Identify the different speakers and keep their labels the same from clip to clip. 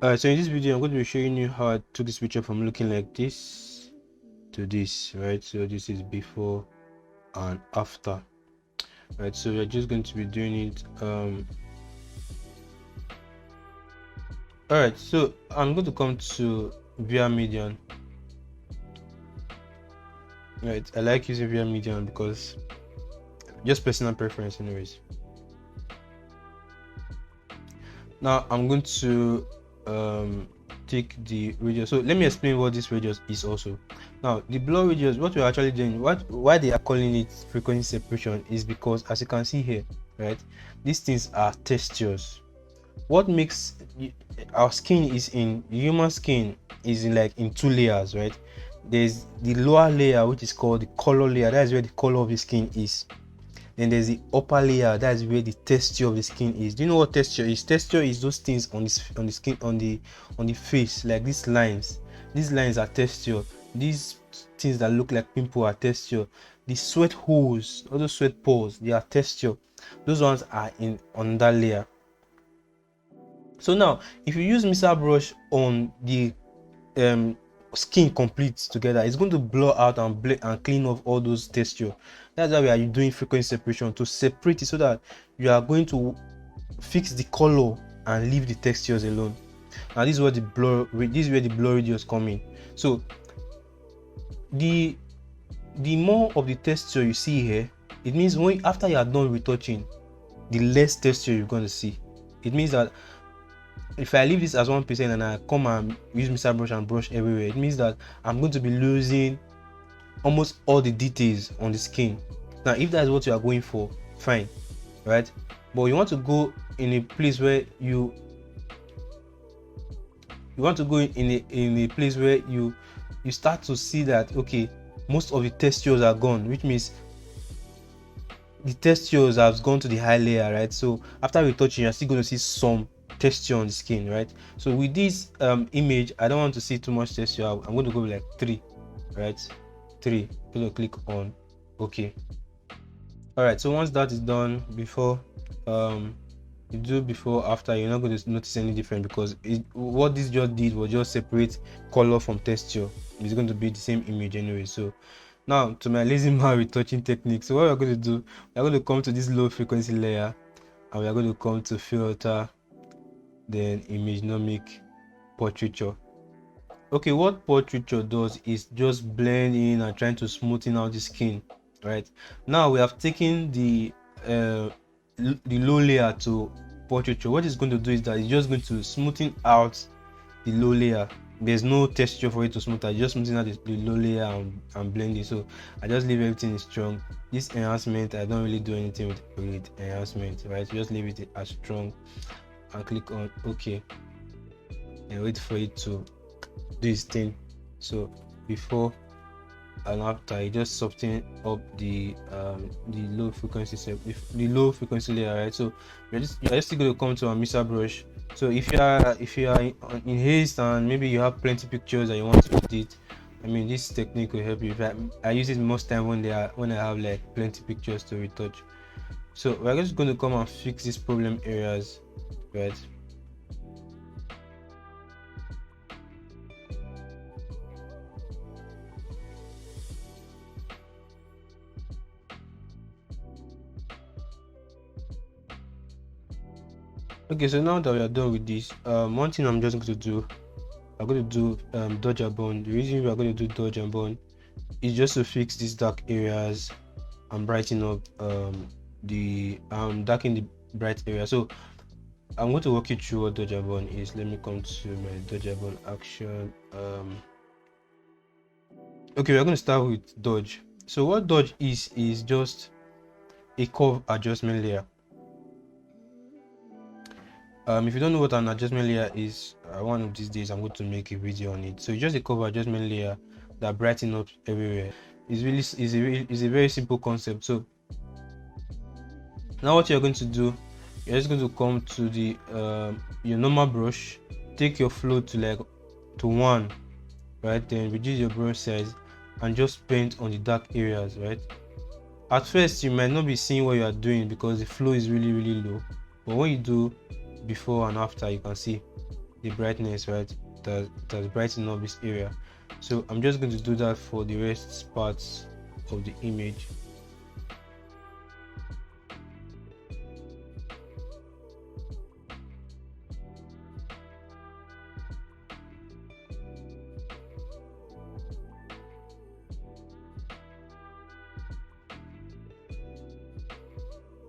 Speaker 1: So in this video, I'm going to be showing you how I took this picture from looking like this to this, right? So this is before and after, right? So we're just going to be doing it. All right. So I'm going to come to VR Median. Right. I like using VR Median because just personal preference, anyways. Now I'm going to take the radius. So let me explain what this radius is also. Now the blur radius, what we're actually doing, why they are calling it frequency separation is because, as you can see here, right, these things are textures. What makes our skin is in human skin is in two layers, right? There's the lower layer, which is called the color layer. That is where the color of the skin is. Then there's the upper layer, that's where the texture of the skin is. Do you know what texture is? Texture is those things on the skin, on the face, like these lines. These lines are texture. These things that look like pimple are texture. The sweat holes, all those sweat pores, they are texture. Those ones are on that layer. So now, if you use mixer brush on the skin complete together, it's going to blur out and clean off all those texture. That's why we are doing frequency separation, to separate it so that you are going to fix the color and leave the textures alone. Now this is where the blur radius come in. So the more of the texture you see here, it means after you are done retouching, the less texture you're going to see. It means that if I leave this as 1% and I come and use mixer brush and brush everywhere, it means that I'm going to be losing almost all the details on the skin. Now if that's what you are going for, fine, right? But you want to go in a place where you start to see that, okay, most of the textures are gone, which means the textures have gone to the high layer, right? So after retouching, you're still going to see some texture on the skin, right? So with this image, I don't want to see too much texture. I'm going to go with like 3, right? 3. I'm going to click on OK. All right, so once that is done, before you do before after, you're not going to notice any difference, because what this just did was just separate color from texture. It's going to be the same image anyway. So now to my lazy man retouching technique. So what we're going to do, we're going to come to this low frequency layer and we're going to come to filter, then Imagenomic portraiture. Okay, what portraiture does is just blend in and trying to smoothen out the skin, right? Now we have taken the low layer to portraiture. What it's going to do is that it's just going to smoothen out the low layer. There's no texture for it to smooth out, just smoothing out the low layer and blending. So I just leave everything strong. This enhancement, I don't really do anything with enhancement, right? Just leave it as strong and click on OK and wait for it to do its thing. So before and after, you just soften up the low frequency layer, right? So you're just going to come to a mixer brush. So if you are in haste and maybe you have plenty pictures that you want to edit, I mean, this technique will help you. I use it most time when I have like plenty pictures to retouch. So we're just going to come and fix these problem areas, right? Okay, so now that we are done with this, one thing I'm just going to do, I'm going to do dodge and burn. The reason we are going to do dodge and burn is just to fix these dark areas and brighten up the darken the bright area. So I'm going to walk you through what dodge and burn is. Let me come to my dodge and burn action. Okay, we're going to start with dodge. So what dodge is just a curve adjustment layer. If you don't know what an adjustment layer is, one of these days I'm going to make a video on it. So it's just a curve adjustment layer that brightens up everywhere. It's a very simple concept. So now what you're going to do, you're just going to come to the your normal brush, take your float to 1, right? Then reduce your brush size and just paint on the dark areas, right? At first you might not be seeing what you are doing because the flow is really low, but when you do before and after, you can see the brightness, right? That's brighten up this area. So I'm just going to do that for the rest parts of the image.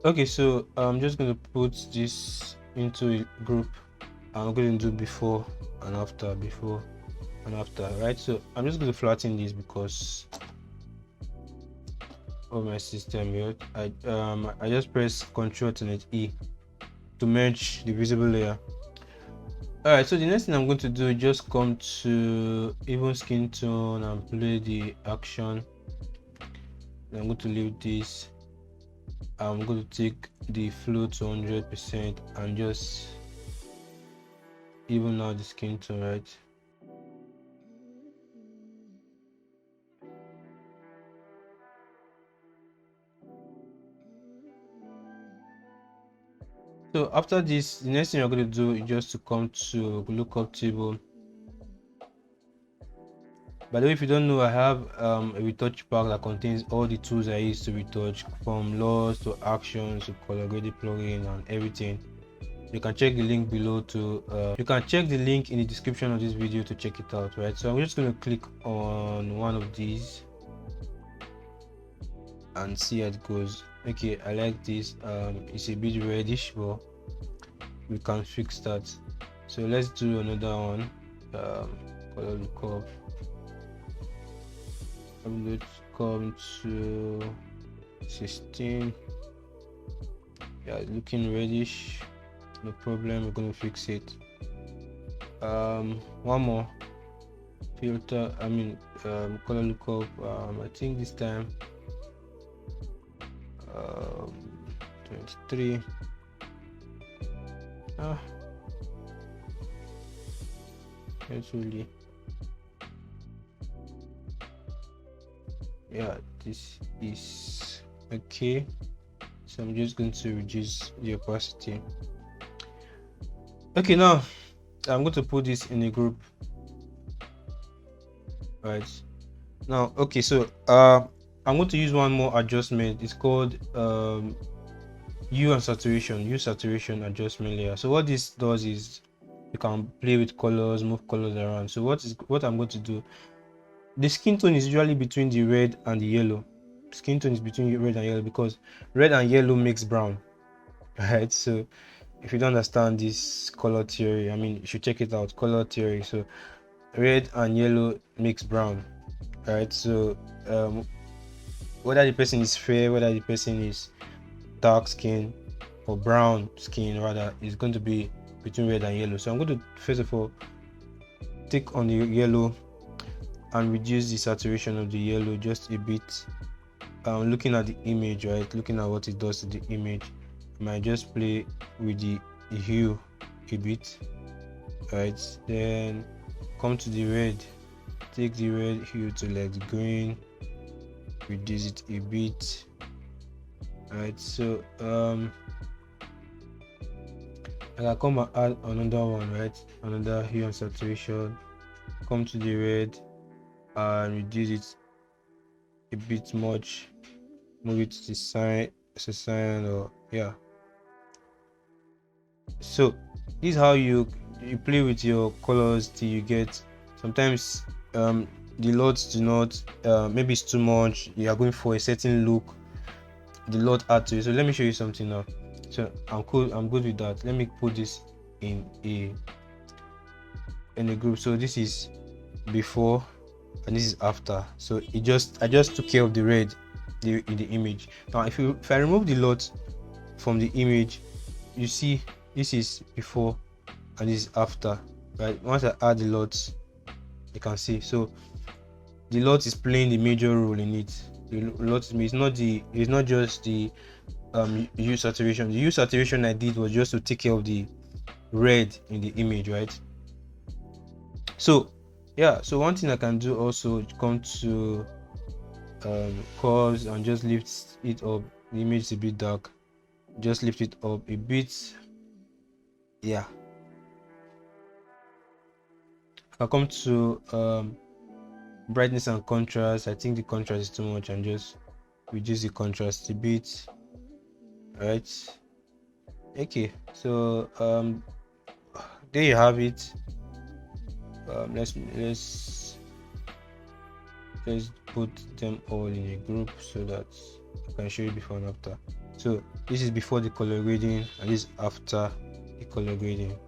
Speaker 1: Okay, so I'm just going to put this into a group. I'm going to do before and after, right? So I'm just going to flatten this because of my system here. I just press Ctrl+E to merge the visible layer. All right, so the next thing I'm going to do is just come to even skin tone and play the action. I'm going to leave this. I'm going to take the flow to 100% and just even out the skin tone, right? So after this, the next thing you're going to do is just to come to lookup table. By the way, if you don't know, I have a retouch pack that contains all the tools I use to retouch, from laws to actions to color grading plugin and everything. You can check the link below to you can check the link in the description of this video to check it out, right? So I'm just going to click on one of these and see how it goes. Okay, I like this. It's a bit reddish, but we can fix that. So let's do another one. Color lookup. I'm going to come to 16. Yeah, it's looking reddish. No problem, we're going to fix it. One more filter. Color lookup. I think this time 23. Actually, yeah, this is okay. So I'm just going to reduce the opacity. Okay, now I'm going to put this in a group, right? Now, okay, so I'm going to use one more adjustment. It's called hue saturation adjustment layer. So what this does is you can play with colors, move colors around. So what I'm going to do, the skin tone is usually between the red and the yellow. Skin tone is between red and yellow because red and yellow makes brown, right? So if you don't understand this color theory, you should check it out. Color theory. So red and yellow makes brown, right? So whether the person is fair, whether the person is dark skin or brown skin, rather, is going to be between red and yellow. So I'm going to first of all take on the yellow and reduce the saturation of the yellow just a bit. Looking at the image, right? Looking at what it does to the image, I might just play with the hue a bit, right? Then come to the red, take the red hue to like the green, reduce it a bit, right? So I can come and add another one, right? Another hue and saturation. Come to the red and reduce it a bit much. Move it to the cyan, or yeah. So this is how you play with your colors till you get. Sometimes the LUTs do not. Maybe it's too much. You are going for a certain look. The LUT add to it. So let me show you something now. So I'm cool. I'm good with that. Let me put this in a group. So this is before and this is after. So I just took care of the red in the image. Now if I remove the LUT from the image, you see this is before and this is after, right? Once I add the LUTs, you can see. So the LUT is playing the major role in it. The LUT it's not just the hue saturation. The hue saturation I did was just to take care of the red in the image, right? So yeah, so one thing I can do also, come to curves and just lift it up. The image is a bit dark, just lift it up a bit, yeah. I'll come to brightness and contrast. I think the contrast is too much, and just reduce the contrast a bit. Right. Okay, so there you have it. Let's put them all in a group so that I can show you before and after. So this is before the color grading, and this is after the color grading.